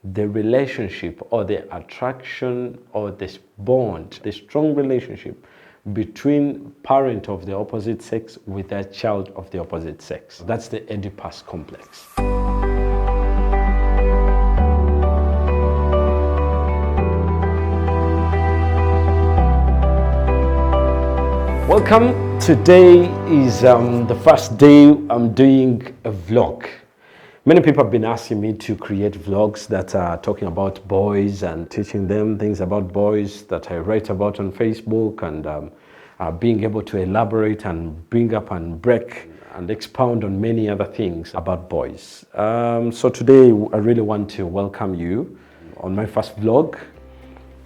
the relationship or the attraction or this bond, the strong relationship between parent of the opposite sex with their child of the opposite sex. That's the Oedipus complex. Welcome. Today is the first day I'm doing a vlog. Many people have been asking me to create vlogs that are talking about boys and teaching them things about boys that I write about on Facebook, and being able to elaborate and bring up and break and expound on many other things about boys. So today I really want to welcome you on my first vlog.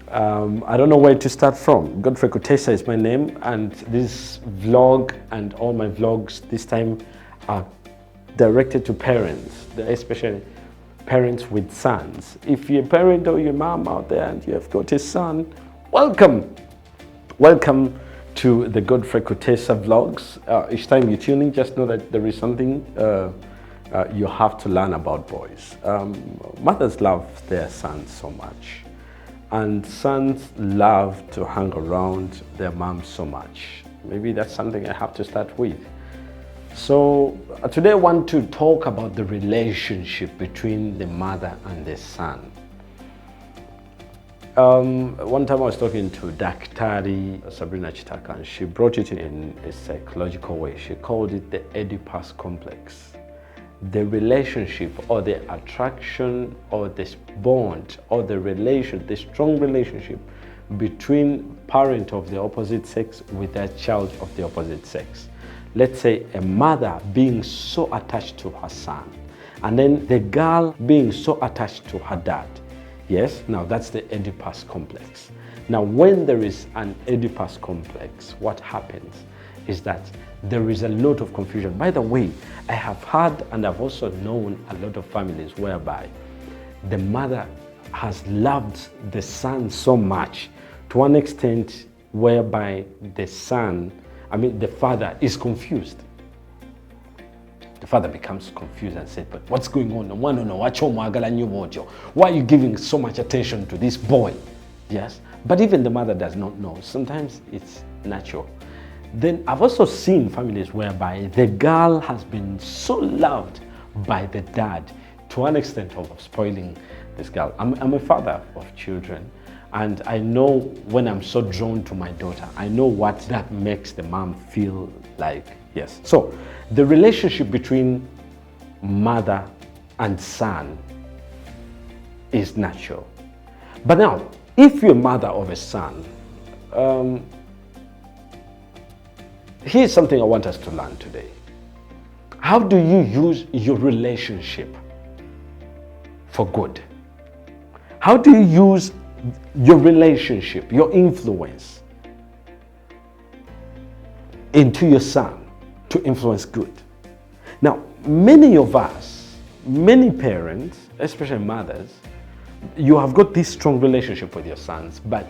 I don't know where to start from. Godfrey KUTEESA is my name, and this vlog and all my vlogs this time are directed to parents, especially parents with sons. If you're a parent or your mom out there and you have got a son, welcome! Welcome to the Godfrey KUTEESA vlogs. Each time you're tuning, just know that there is something you have to learn about boys. Mothers love their sons so much, and sons love to hang around their moms so much. Maybe that's something I have to start with. So today I want to talk about the relationship between the mother and the son. One time I was talking to Daktari Sabrina Chitaka, and she brought it in a psychological way. She called it the Oedipus complex. The relationship or the attraction or this bond or the strong relationship between parent of the opposite sex with their child of the opposite sex. Let's say a mother being so attached to her son, and then the girl being so attached to her dad. Yes, now that's the Oedipus complex. Now when there is an Oedipus complex, what happens is that there is a lot of confusion. By the way, I have heard and I've also known a lot of families whereby the mother has loved the son so much to an extent whereby the father is confused. The father becomes confused and said, but what's going on? Why are you giving so much attention to this boy? Yes, but even the mother does not know. Sometimes it's natural. Then I've also seen families whereby the girl has been so loved by the dad to an extent of spoiling this girl. I'm a father of children, and I know when I'm so drawn to my daughter, I know what that makes the mom feel like. Yes. So the relationship between mother and son is natural. But now, if you're a mother of a son, here's something I want us to learn today. How do you use your relationship for good? How do you use your relationship, your influence into your son to influence good? Now, many of us, many parents, especially mothers, you have got this strong relationship with your sons, but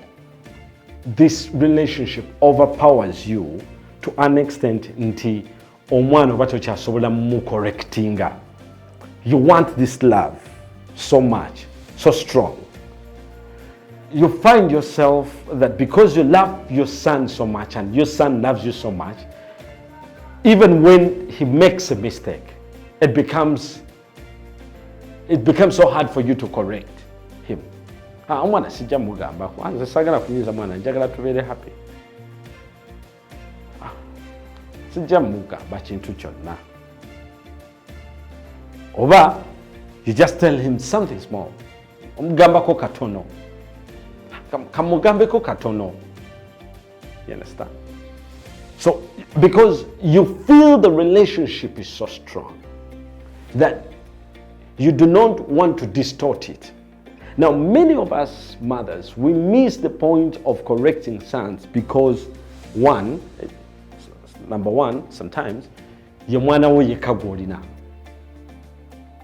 this relationship overpowers you to an extent nti omwana obacho kyasobola mu correctinga. You want this love so much, so strong. You find yourself that because you love your son so much and your son loves you so much, even when he makes a mistake, it becomes so hard for you to correct him. Omwana sijja mugamba kwanza sagala kunyiza mwana njagala tubeere happy. Sijja mugamba kintu kyonna. Oba you just tell him something small. Omugambako katono. Kamugambeko katono. You understand? So, because you feel the relationship is so strong that you do not want to distort it. Now, many of us mothers, we miss the point of correcting sons because number one, sometimes, yomwana wo yekagolina.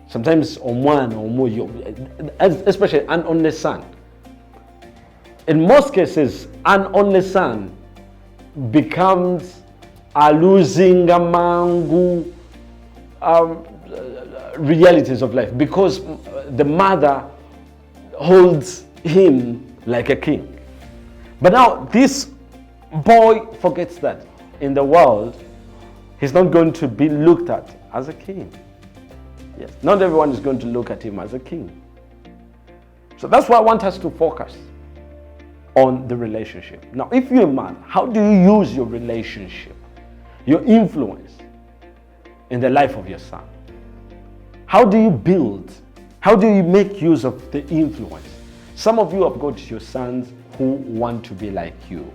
Sometimes especially an only son. In most cases, an only son becomes a losing amangu realities of life because the mother holds him like a king. But now this boy forgets that in the world, he's not going to be looked at as a king. Yes, not everyone is going to look at him as a king. So that's why I want us to focus on the relationship. Now, if you're a man, how do you use your relationship, your influence in the life of your son? How do you build? How do you make use of the influence? Some of you have got your sons who want to be like you.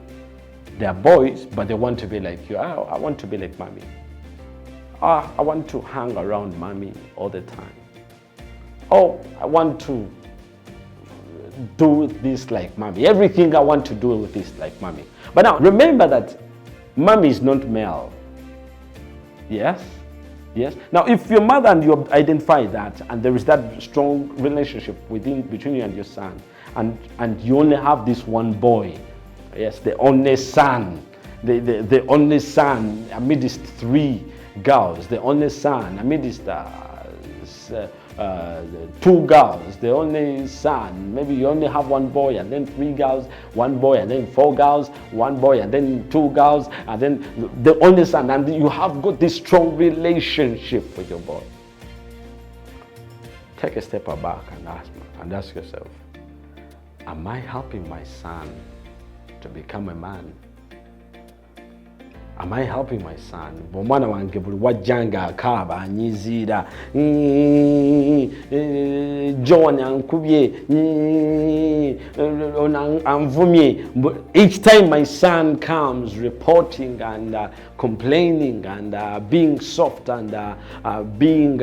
They are boys, but they want to be like you. I want to be like mommy. I want to hang around mommy all the time. Oh, I want to do this like mommy. Everything I want to do with this like mommy. But now, remember that mommy is not male. Yes? Yes. Now, if your mother and you identify that, and there is that strong relationship between you and your son, and you only have this one boy, yes, the only son, the only son amidst three girls, the only son amidst two girls, the only son, maybe you only have one boy and then three girls, one boy and then four girls, one boy and then two girls, and then the only son, and you have got this strong relationship with your boy. Take a step back and ask yourself, am I helping my son to become a man? Am I helping my son? Bomwana wange buli wajjanga akaaba anyiziira John ankubye anvumye. Each time my son comes reporting and complaining and being soft and being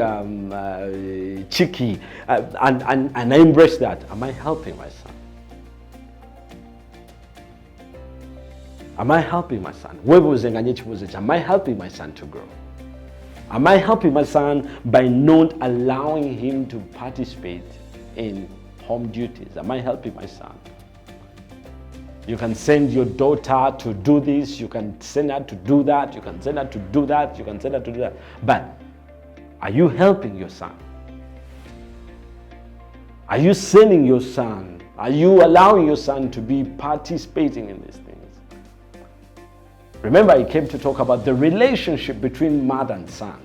cheeky, and I embrace that. Am I helping my son? Am I helping my son? Am I helping my son to grow? Am I helping my son by not allowing him to participate in home duties? Am I helping my son? You can send your daughter to do this, you can send her to do that, you can send her to do that, you can send her to do that. But are you helping your son? Are you sending your son? Are you allowing your son to be participating in these things? Remember, I came to talk about the relationship between mother and son.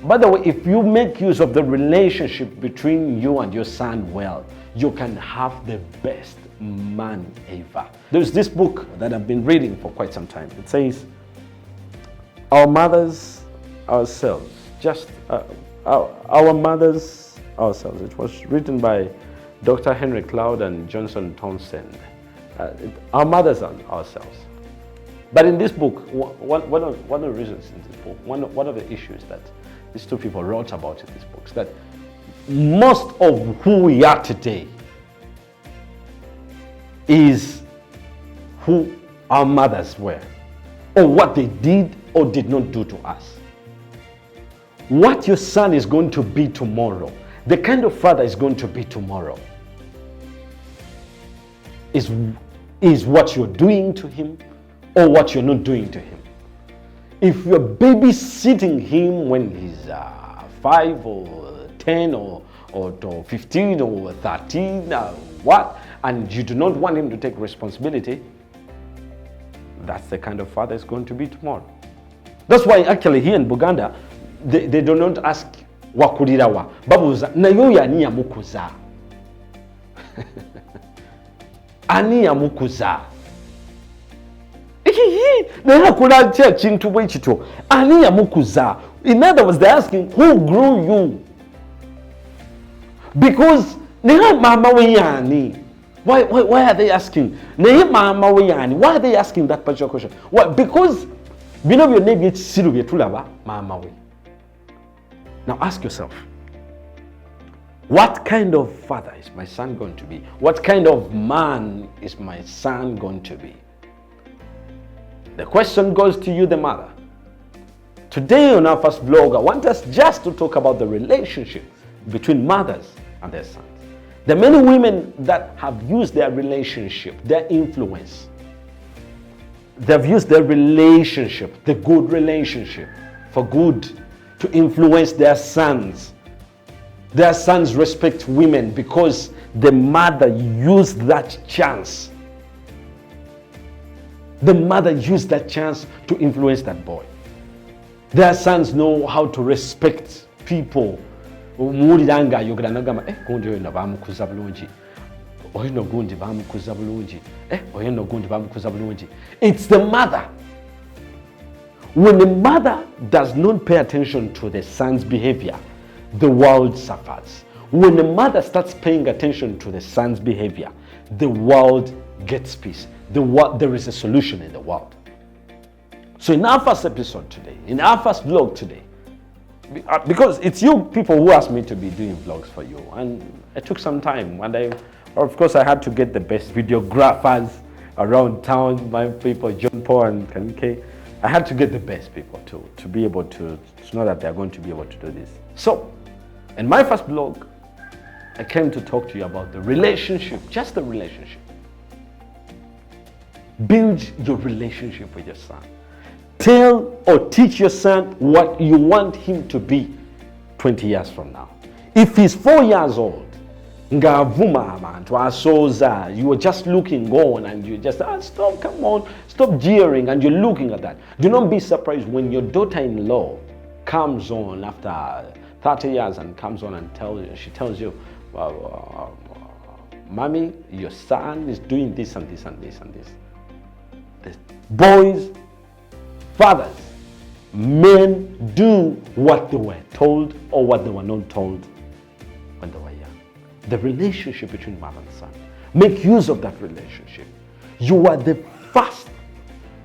By the way, if you make use of the relationship between you and your son well, you can have the best man ever. There's this book that I've been reading for quite some time. It says, Our Mothers, Ourselves. Just Our Mothers, Ourselves. It was written by Dr. Henry Cloud and Johnson Townsend. Our Mothers and Ourselves. But in this book, one of the reasons in this book, one of the issues that these two people wrote about in this book is that most of who we are today is who our mothers were, or what they did or did not do to us. What your son is going to be tomorrow, the kind of father is going to be tomorrow, is what you're doing to him or what you're not doing to him. If you're babysitting him when he's 5 or 10 or 15 or 13, and you do not want him to take responsibility, that's the kind of father is going to be tomorrow. That's why actually here in Buganda, they do not ask wakulirawa. Babuza, nayo yani yamukuza. Ani yamukuza. In other words, they're asking, who grew you? Because why are they asking? Why are they asking that particular question? Well, because now ask yourself, what kind of father is my son going to be? What kind of man is my son going to be? The question goes to you, the mother. Today on our first vlog, I want us just to talk about the relationship between mothers and their sons. There are many women that have used their relationship, their influence. They've used their relationship, the good relationship, for good to influence their sons. Their sons respect women because the mother used that chance. The mother used that chance to influence that boy. Their sons know how to respect people. It's the mother. When the mother does not pay attention to the son's behavior, the world suffers. When the mother starts paying attention to the son's behavior, the world gets peace. There is a solution in the world. So in our first episode today, in our first vlog today, because it's you people who asked me to be doing vlogs for you, and it took some time, and of course I had to get the best videographers around town, my people, John Paul and Kanike. I had to get the best people to be able to know that they're going to be able to do this. So, in my first vlog, I came to talk to you about the relationship, just the relationship. Build your relationship with your son. Tell or teach your son what you want him to be 20 years from now. If he's 4 years old, you were just looking on and you just, stop, come on, stop jeering, and you're looking at that. Do not be surprised when your daughter-in-law comes on after 30 years and comes on and tells you, Mommy, your son is doing this and this and this and this. The boys, fathers, men do what they were told or what they were not told when they were young. The relationship between mother and son. Make use of that relationship. You are the first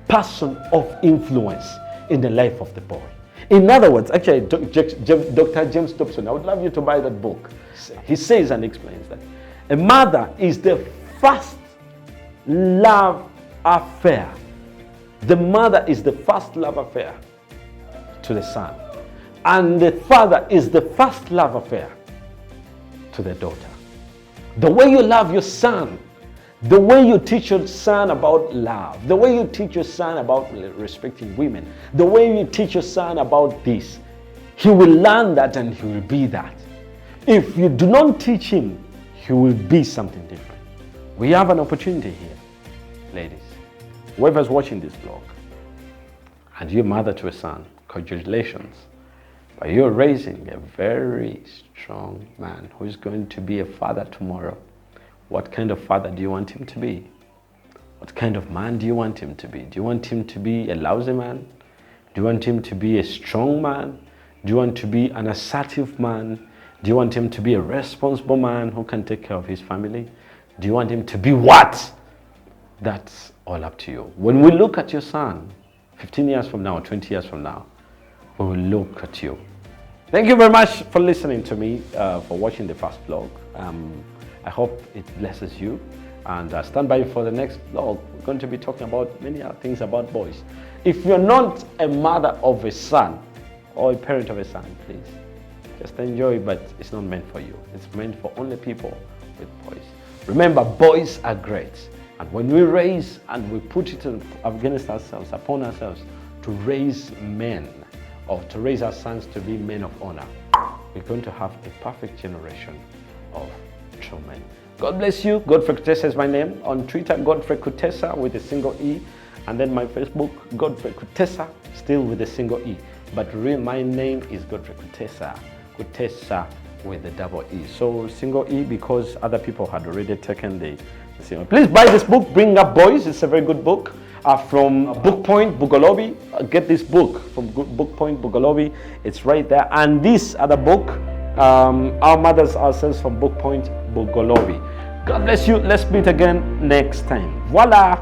person of influence in the life of the boy. In other words, actually, Dr. James Dobson, I would love you to buy that book. He says and explains that a mother is the first love affair. The mother is the first love affair to the son. And the father is the first love affair to the daughter. The way you love your son, the way you teach your son about love, the way you teach your son about respecting women, the way you teach your son about this, he will learn that and he will be that. If you do not teach him, he will be something different. We have an opportunity here, ladies. Whoever's watching this vlog, and you're mother to a son, congratulations. But you're raising a very strong man who is going to be a father tomorrow. What kind of father do you want him to be? What kind of man do you want him to be? Do you want him to be a lousy man? Do you want him to be a strong man? Do you want to be an assertive man? Do you want him to be a responsible man who can take care of his family? Do you want him to be what? That's all up to you. When we look at your son, 15 years from now, 20 years from now, we will look at you. Thank you very much for listening to me, for watching the first vlog. I hope it blesses you, and stand by for the next vlog. We're going to be talking about many other things about boys. If you're not a mother of a son or a parent of a son, please just enjoy, but it's not meant for you. It's meant for only people with boys. Remember, boys are great, and when we raise and we put it against ourselves, upon ourselves, to raise men, or to raise our sons to be men of honor, we're going to have a perfect generation of true men. God bless you. Godfrey KUTEESA is my name. On Twitter, Godfrey KUTEESA with a single E. And then my Facebook, Godfrey KUTEESA, still with a single E. But my name is Godfrey KUTEESA. KUTEESA with a double E. So single E because other people had already taken the single. Please buy this book, Bring Up Boys. It's a very good book. From Bookpoint, Bugolobi. Get this book from Bookpoint, Bugolobi. It's right there. And this other book, Our Mothers Ourselves, from Bookpoint, Bugolobi. God bless you. Let's meet again next time. Voila!